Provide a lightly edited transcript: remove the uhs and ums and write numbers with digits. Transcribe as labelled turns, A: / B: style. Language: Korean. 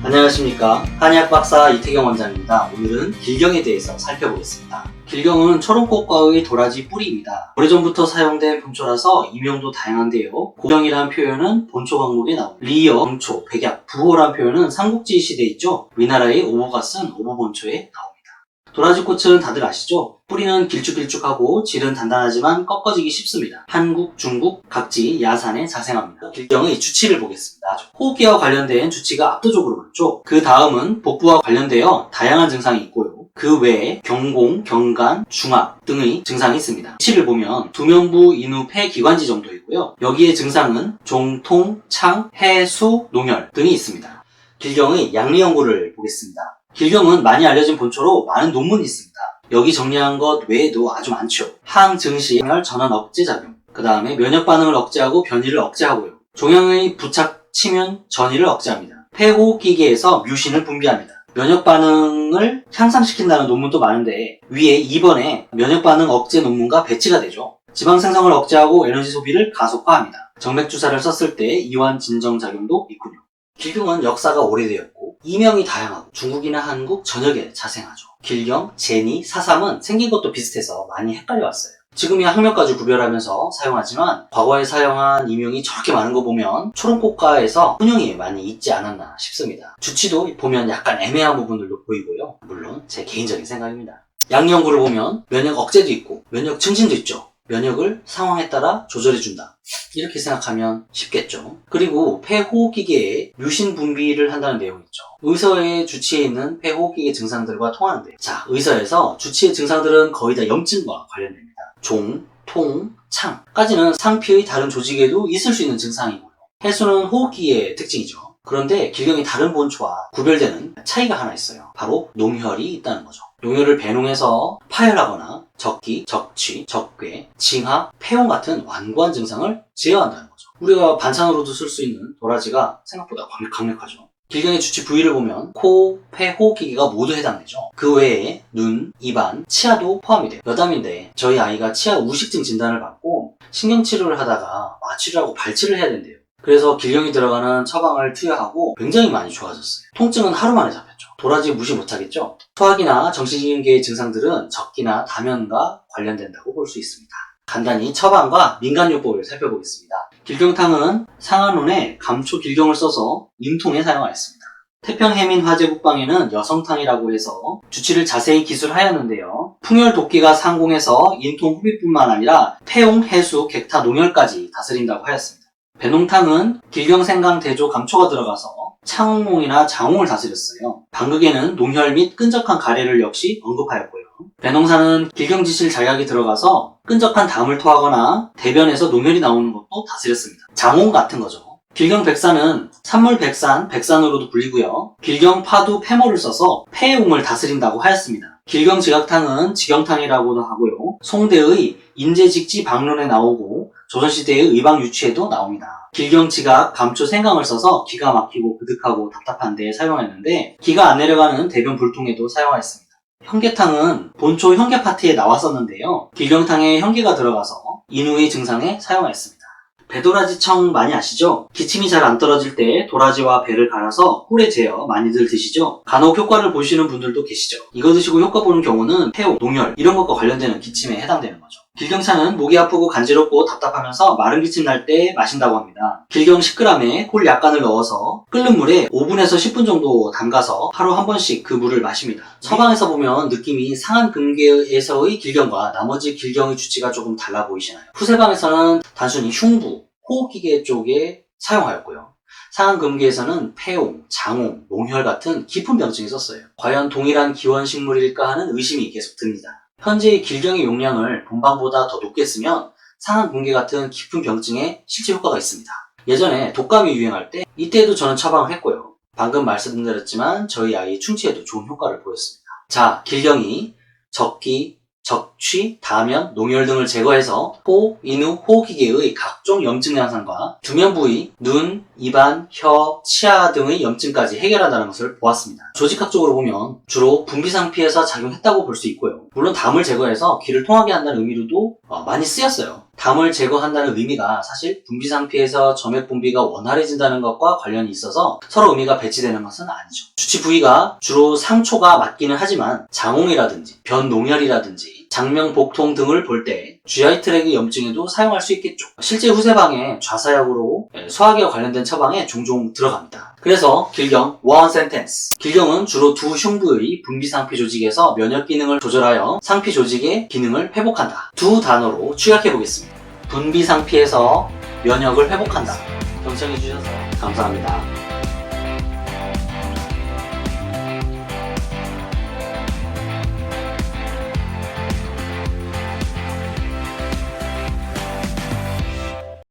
A: 안녕하십니까. 한의학 박사 이태경 원장입니다. 오늘은 길경에 대해서 살펴보겠습니다. 길경은 초롱꽃과의 도라지 뿌리입니다. 오래전부터 사용된 본초라서 이명도 다양한데요. 고경이라는 표현은 본초 강목에 나옵니다. 리어, 경초, 백약, 부호라는 표현은 삼국지 시대에 있죠. 위나라의 오보가 쓴 오보본초에 나옵니다. 도라지꽃은 다들 아시죠? 뿌리는 길쭉길쭉하고 질은 단단하지만 꺾어지기 쉽습니다. 한국, 중국, 각지, 야산에 자생합니다. 길경의 주치를 보겠습니다. 호흡기와 관련된 주치가 압도적으로 많죠. 그 다음은 복부와 관련되어 다양한 증상이 있고요. 그 외에 경공, 경간, 중압 등의 증상이 있습니다. 주치를 보면 두면부, 인후, 폐, 기관지 정도 있고요. 여기에 증상은 종통, 창, 해수, 농혈 등이 있습니다. 길경의 양리 연구를 보겠습니다. 길경은 많이 알려진 본초로 많은 논문이 있습니다. 여기 정리한 것 외에도 아주 많죠. 항증시, 전원 억제 작용, 그 다음에 면역 반응을 억제하고 변이를 억제하고요. 종양의 부착, 침윤, 전이를 억제합니다. 폐호흡기계에서 뮤신을 분비합니다. 면역 반응을 향상시킨다는 논문도 많은데 위에 2번에 면역 반응 억제 논문과 배치가 되죠. 지방 생성을 억제하고 에너지 소비를 가속화합니다. 정맥 주사를 썼을 때 이완 진정 작용도 있군요. 길경은 역사가 오래되었고 이명이 다양하고 중국이나 한국 전역에 자생하죠. 길경, 제니, 사삼은 생긴 것도 비슷해서 많이 헷갈려왔어요. 지금이야 학명까지 구별하면서 사용하지만 과거에 사용한 이명이 저렇게 많은 거 보면 초롱꽃과에서 혼용이 많이 있지 않았나 싶습니다. 주치도 보면 약간 애매한 부분들도 보이고요. 물론 제 개인적인 생각입니다. 양연구를 보면 면역 억제도 있고 면역 증진도 있죠. 면역을 상황에 따라 조절해준다. 이렇게 생각하면 쉽겠죠. 그리고 폐호흡기계에 뮤신 분비를 한다는 내용이 있죠. 의서의 주치에 있는 폐호흡기계 증상들과 통하는데요. 자, 의서에서 주치의 증상들은 거의 다 염증과 관련됩니다. 종, 통, 창까지는 상피의 다른 조직에도 있을 수 있는 증상이고요. 해수는 호흡기의 특징이죠. 그런데 길경이 다른 본초와 구별되는 차이가 하나 있어요. 바로 농혈이 있다는 거죠. 농혈을 배농해서 파열하거나 적기, 적취, 적괴, 징하, 폐홍 같은 완고한 증상을 제어한다는 거죠. 우리가 반찬으로도 쓸 수 있는 도라지가 생각보다 강력하죠. 길경의 주치 부위를 보면 코, 폐, 호흡기계가 모두 해당되죠. 그 외에 눈, 입안, 치아도 포함이 돼요. 여담인데 저희 아이가 치아 우식증 진단을 받고 신경치료를 하다가 마취를 하고 발치를 해야 된대요. 그래서 길경이 들어가는 처방을 투여하고 굉장히 많이 좋아졌어요. 통증은 하루 만에 잡혔죠. 도라지 무시 못하겠죠? 소화기나 정신신경계의 증상들은 적기나 다면과 관련된다고 볼 수 있습니다. 간단히 처방과 민간요법을 살펴보겠습니다. 길경탕은 상한론에 감초 길경을 써서 임통에 사용하였습니다. 태평해민 화재국방에는 여성탕이라고 해서 주치를 자세히 기술하였는데요. 풍열 도끼가 상공해서 인통 후비뿐만 아니라 폐홍, 해수, 객타, 농혈까지 다스린다고 하였습니다. 배농탕은 길경, 생강, 대조, 감초가 들어가서 창홍몽이나 장홍을 다스렸어요. 방극에는 농혈 및 끈적한 가래를 역시 언급하였고요. 배농사는 길경지실 자약이 들어가서 끈적한 담을 토하거나 대변에서 농혈이 나오는 것도 다스렸습니다. 장홍 같은 거죠. 길경백산은 산물백산, 백산으로도 불리고요. 길경파두, 폐모를 써서 폐홍을 다스린다고 하였습니다. 길경지각탕은 지경탕이라고도 하고요. 송대의 인제직지 방론에 나오고 조선시대의 의방유치에도 나옵니다. 길경지각, 감초, 생강을 써서 기가 막히고 그득하고 답답한 데에 사용했는데 기가 안 내려가는 대변 불통에도 사용하였습니다. 현계탕은 본초 현계 파트에 나왔었는데요. 길경탕에 현계가 들어가서 인후의 증상에 사용하였습니다. 배도라지청 많이 아시죠? 기침이 잘 안 떨어질 때 도라지와 배를 갈아서 꿀에 재어 많이들 드시죠? 간혹 효과를 보시는 분들도 계시죠? 이거 드시고 효과 보는 경우는 폐호, 농혈 이런 것과 관련되는 기침에 해당되는 거죠. 길경차는 목이 아프고 간지럽고 답답하면서 마른 기침 날 때 마신다고 합니다. 길경 10g에 꿀 약간을 넣어서 끓는 물에 5분에서 10분 정도 담가서 하루 한 번씩 그 물을 마십니다. 처방에서 보면 느낌이 상한 금계에서의 길경과 나머지 길경의 주치가 조금 달라 보이시나요? 후세방에서는 단순히 흉부, 호흡기계 쪽에 사용하였고요. 상한 금계에서는 폐홍, 장홍, 농혈 같은 깊은 병증이 썼어요. 과연 동일한 기원식물일까 하는 의심이 계속 듭니다. 현재의 길경의 용량을 본방보다 더 높게 쓰면 상한 금계 같은 깊은 병증에 실제 효과가 있습니다. 예전에 독감이 유행할 때 이때에도 저는 처방을 했고요. 방금 말씀드렸지만 저희 아이 충치에도 좋은 효과를 보였습니다. 자, 길경이 적기, 적취, 다면, 농혈 등을 제거해서 코, 인후, 호흡기계의 각종 염증 양상과 두면 부위, 눈, 입안, 혀, 치아 등의 염증까지 해결한다는 것을 보았습니다. 조직학적으로 보면 주로 분비상피에서 작용했다고 볼 수 있고요. 물론 담을 제거해서 귀를 통하게 한다는 의미로도 많이 쓰였어요. 담을 제거한다는 의미가 사실 분비 상피에서 점액 분비가 원활해진다는 것과 관련이 있어서 서로 의미가 배치되는 것은 아니죠. 주치 부위가 주로 상초가 맞기는 하지만 장홍이라든지 변농혈이라든지 장명 복통 등을 볼 때 GI 트랙의 염증에도 사용할 수 있겠죠. 실제 후세방에 좌사약으로 소화기와 관련된 처방에 종종 들어갑니다. 그래서 길경 one sentence. 길경은 주로 두 흉부의 분비 상피 조직에서 면역 기능을 조절하여 상피 조직의 기능을 회복한다. 두 단어로 축약해 보겠습니다. 분비 상피에서 면역을 회복한다. 경청해 주셔서 감사합니다.